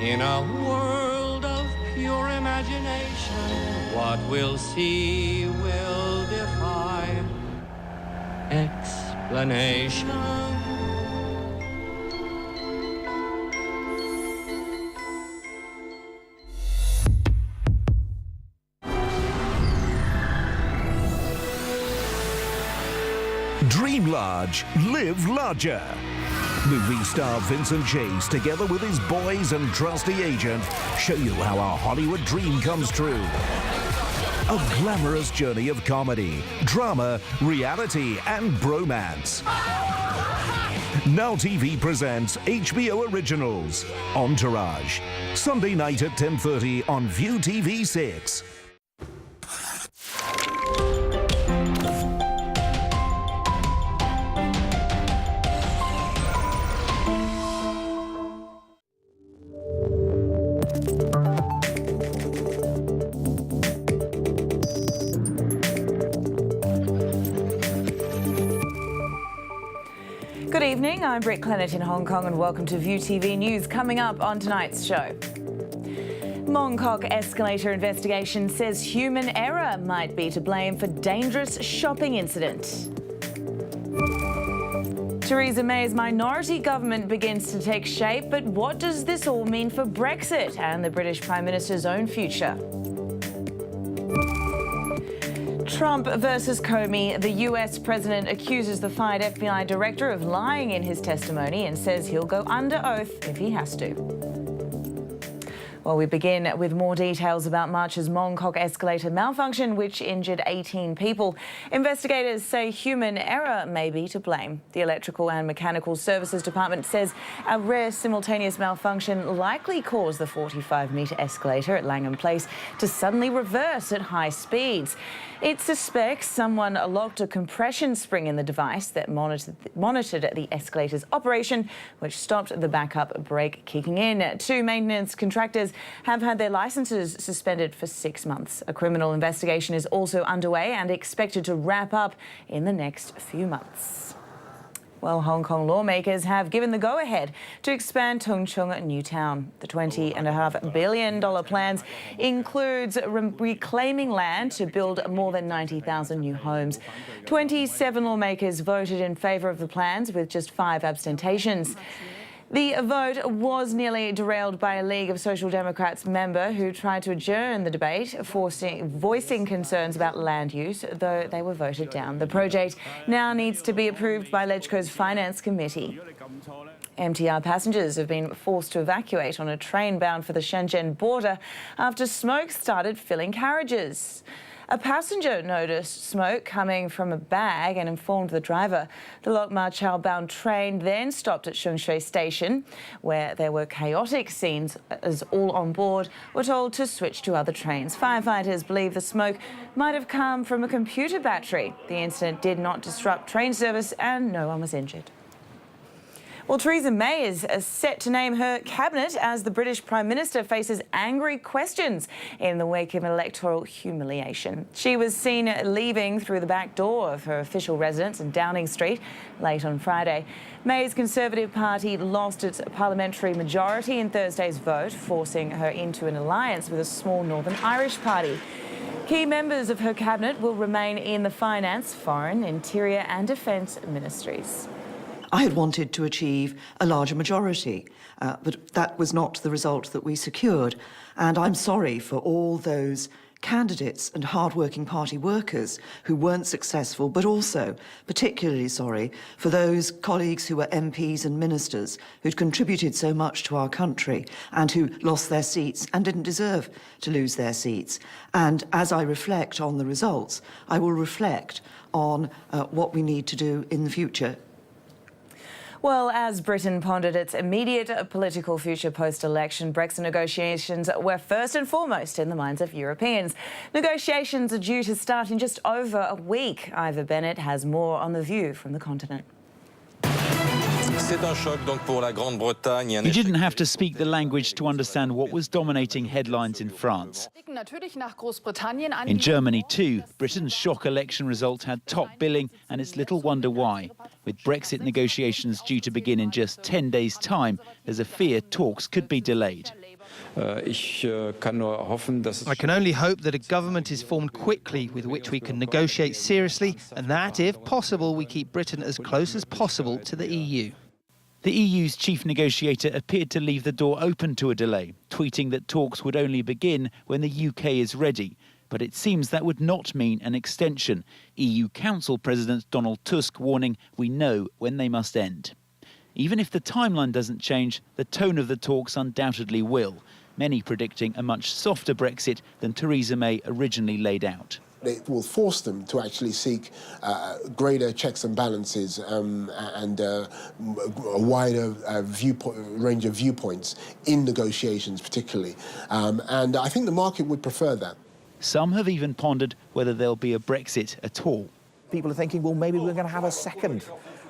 In a world of pure imagination, what we'll see will defy explanation. Dream large, live larger. Movie star Vincent Chase, together with his boys and trusty agent, show you how our Hollywood dream comes true. A glamorous journey of comedy, drama, reality, and bromance. Now TV presents HBO Originals, Entourage. Sunday night at 10:30 on ViuTVSix. Good evening, I'm Britt, Clennett in Hong Kong, and welcome to ViuTV News. Coming up on tonight's show. Mongkok Escalator investigation says human error might be to blame for dangerous shopping incident. Theresa May's minority government begins to take shape, but what does this all mean for Brexit and the British Prime Minister's own future? Trump versus Comey. The US president accuses the fired FBI director of lying in his testimony and says he'll go under oath if he has to. Well, we begin with more details about March's Mongkok escalator malfunction, which injured 18 people. Investigators say human error may be to blame. The Electrical and Mechanical Services Department says a rare simultaneous malfunction likely caused the 45-metre escalator at Langham Place to suddenly reverse at high speeds. It suspects someone locked a compression spring in the device that monitored the escalator's operation, which stopped the backup brake kicking in. Two maintenance contractors have had their licences suspended for 6 months. A criminal investigation is also underway and expected to wrap up in the next few months. Well, Hong Kong lawmakers have given the go-ahead to expand Tung Chung New Town. The $20.5 billion plans includes reclaiming land to build more than 90,000 new homes. 27 lawmakers voted in favour of the plans, with just 5 abstentions. The vote was nearly derailed by a League of Social Democrats member who tried to adjourn the debate, voicing concerns about land use, though they were voted down. The project now needs to be approved by LegCo's Finance Committee. MTR passengers have been forced to evacuate on a train bound for the Shenzhen border after smoke started filling carriages. A passenger noticed smoke coming from a bag and informed the driver. The Lok Ma Chau bound train then stopped at Sheungshui Station, where there were chaotic scenes as all on board were told to switch to other trains. Firefighters believe the smoke might have come from a computer battery. The incident did not disrupt train service and no one was injured. Well, Theresa May is set to name her cabinet as the British Prime Minister faces angry questions in the wake of electoral humiliation. She was seen leaving through the back door of her official residence in Downing Street late on Friday. May's Conservative Party lost its parliamentary majority in Thursday's vote, forcing her into an alliance with a small Northern Irish party. Key members of her cabinet will remain in the Finance, Foreign, Interior and Defence ministries. I had wanted to achieve a larger majority, but that was not the result that we secured. And I'm sorry for all those candidates and hard-working party workers who weren't successful, but also particularly sorry for those colleagues who were MPs and ministers who'd contributed so much to our country and who lost their seats and didn't deserve to lose their seats. And as I reflect on the results, I will reflect on what we need to do in the future. Well, as Britain pondered its immediate political future post-election, Brexit negotiations were first and foremost in the minds of Europeans. Negotiations are due to start in just over a week. Ivor Bennett has more on the view from the continent. He didn't have to speak the language to understand what was dominating headlines in France. In Germany too, Britain's shock election result had top billing, and it's little wonder why. With Brexit negotiations due to begin in just 10 days' time, there's a fear talks could be delayed. I can only hope that a government is formed quickly with which we can negotiate seriously and that, if possible, we keep Britain as close as possible to the EU. The EU's chief negotiator appeared to leave the door open to a delay, tweeting that talks would only begin when the UK is ready. But it seems that would not mean an extension. EU Council President Donald Tusk warning we know when they must end. Even if the timeline doesn't change, the tone of the talks undoubtedly will. Many predicting a much softer Brexit than Theresa May originally laid out. It will force them to actually seek greater checks and balances and a wider range of viewpoints in negotiations particularly. And I think the market would prefer that. Some have even pondered whether there'll be a Brexit at all. People are thinking, well, maybe we're going to have a second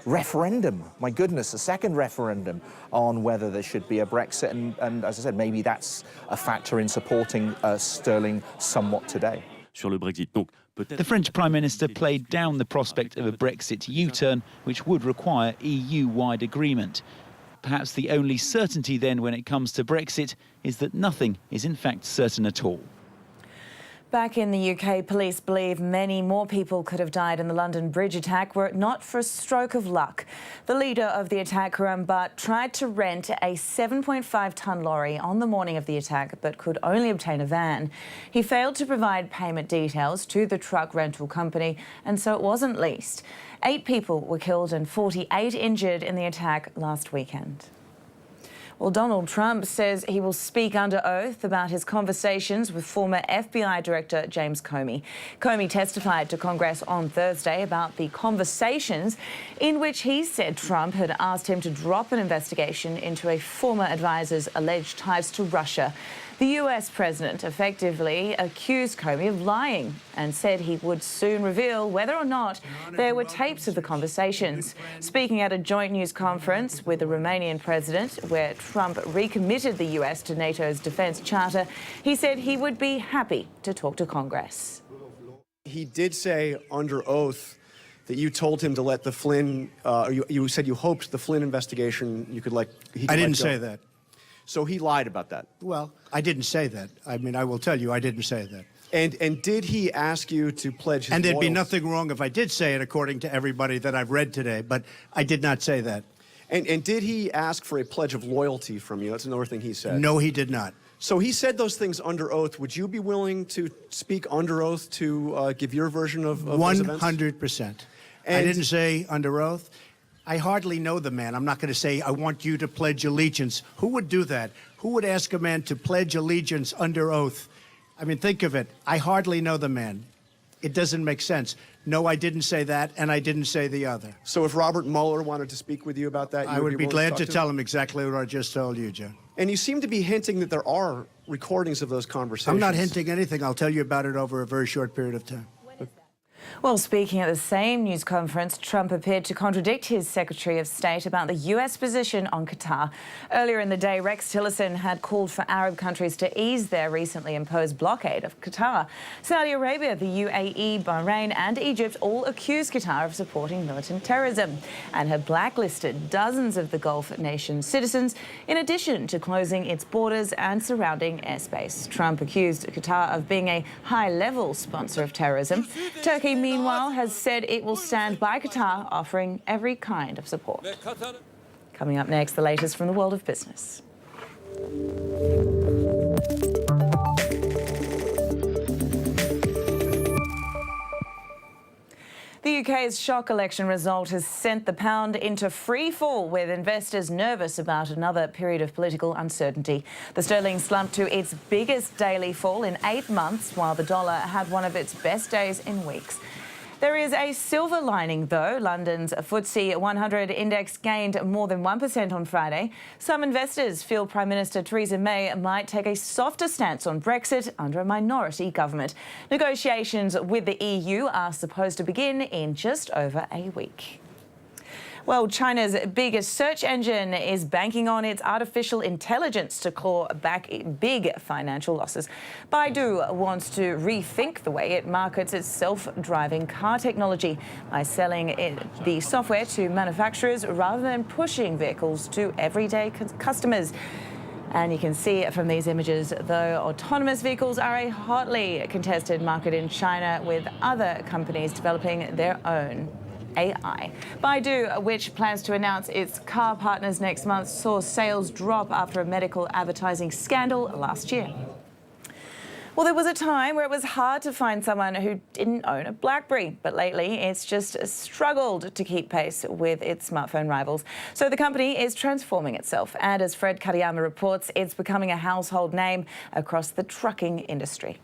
referendum. My goodness, a second referendum on whether there should be a Brexit. And as I said, maybe that's a factor in supporting sterling somewhat today. The French Prime Minister played down the prospect of a Brexit U-turn, which would require EU-wide agreement. Perhaps the only certainty then when it comes to Brexit is that nothing is in fact certain at all. Back in the UK, police believe many more people could have died in the London Bridge attack were it not for a stroke of luck. The leader of the attack, Roundup, tried to rent a 7.5-tonne lorry on the morning of the attack but could only obtain a van. He failed to provide payment details to the truck rental company and so it wasn't leased. 8 people were killed and 48 injured in the attack last weekend. Well, Donald Trump says he will speak under oath about his conversations with former FBI Director James Comey. Comey testified to Congress on Thursday about the conversations in which he said Trump had asked him to drop an investigation into a former advisor's alleged ties to Russia. The US president effectively accused Comey of lying and said he would soon reveal whether or not there were tapes of the conversations. Speaking at a joint news conference with the Romanian president, where Trump recommitted the US to NATO's defence charter, he said he would be happy to talk to Congress. He did say under oath that you told him to let the Flynn, you said you hoped the Flynn investigation you could let, he could I didn't let go. say that. So he lied about that. Well, I didn't say that. I mean, I will tell you, I didn't say that. And did he ask you to pledge his And there'd be loyalty? nothing wrong if I did say it, according to everybody that I've read today, but I did not say that. And did he ask for a pledge of loyalty from you? That's another thing he said. No, he did not. So he said those things under oath. Would you be willing to speak under oath to give your version of those events? 100%. I didn't say under oath. I hardly know the man. I'm not going to say, I want you to pledge allegiance. Who would do that? Who would ask a man to pledge allegiance under oath? I mean, think of it. I hardly know the man. It doesn't make sense. No, I didn't say that, and I didn't say the other. So if Robert Mueller wanted to speak with you about that, I would be glad to talk tell him exactly what I just told you, Joe. And you seem to be hinting that there are recordings of those conversations. I'm not hinting anything. I'll tell you about it over a very short period of time. Well, speaking at the same news conference, Trump appeared to contradict his Secretary of State about the US position on Qatar. Earlier in the day, Rex Tillerson had called for Arab countries to ease their recently imposed blockade of Qatar. Saudi Arabia, the UAE, Bahrain and Egypt all accused Qatar of supporting militant terrorism and have blacklisted dozens of the Gulf nation's citizens, in addition to closing its borders and surrounding airspace. Trump accused Qatar of being a high-level sponsor of terrorism. Turkey, meanwhile, has said it will stand by Qatar, offering every kind of support. Coming up next, the latest from the world of business. The UK's shock election result has sent the pound into free fall, with investors nervous about another period of political uncertainty. The sterling slumped to its biggest daily fall in 8 months, while the dollar had one of its best days in weeks. There is a silver lining, though. London's FTSE 100 index gained more than 1% on Friday. Some investors feel Prime Minister Theresa May might take a softer stance on Brexit under a minority government. Negotiations with the EU are supposed to begin in just over a week. Well, China's biggest search engine is banking on its artificial intelligence to claw back big financial losses. Baidu wants to rethink the way it markets its self-driving car technology by selling the software to manufacturers rather than pushing vehicles to everyday customers. And you can see from these images, though, autonomous vehicles are a hotly contested market in China, with other companies developing their own AI. Baidu, which plans to announce its car partners next month, saw sales drop after a medical advertising scandal last year. Well, there was a time where it was hard to find someone who didn't own a BlackBerry, but lately it's just struggled to keep pace with its smartphone rivals. So the company is transforming itself, and as Fred Katayama reports, it's becoming a household name across the trucking industry.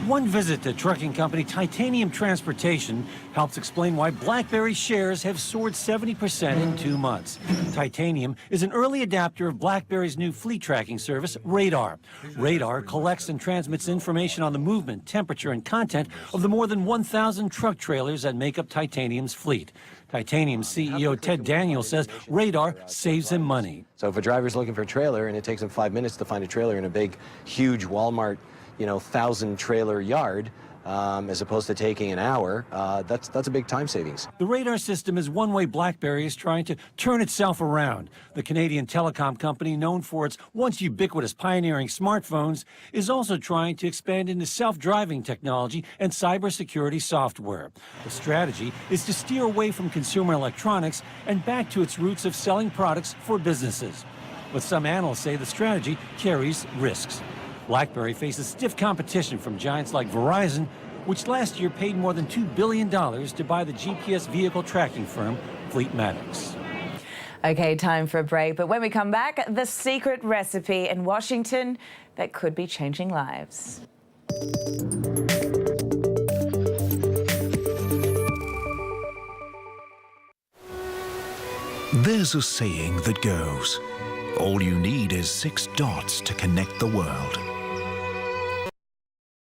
One visit to trucking company Titanium Transportation helps explain why BlackBerry shares have soared 70% in 2 months. Titanium is an early adapter of BlackBerry's new fleet tracking service, Radar. Radar collects and transmits information on the movement, temperature, and content of the more than 1,000 truck trailers that make up Titanium's fleet. Titanium's CEO Ted Daniels says Radar saves him money. So if a driver's looking for a trailer and it takes him 5 minutes to find a trailer in a big, huge Walmart, 1,000 trailer yard, as opposed to taking an hour, that's a big time savings. The Radar system is one way BlackBerry is trying to turn itself around. The Canadian telecom company, known for its once ubiquitous pioneering smartphones, is also trying to expand into self-driving technology and cybersecurity software. The strategy is to steer away from consumer electronics and back to its roots of selling products for businesses. But some analysts say the strategy carries risks. BlackBerry faces stiff competition from giants like Verizon, which last year paid more than $2 billion to buy the GPS vehicle tracking firm Fleetmatics. Okay, time for a break. But when we come back, the secret recipe in Washington that could be changing lives. There's a saying that goes, all you need is 6 dots to connect the world.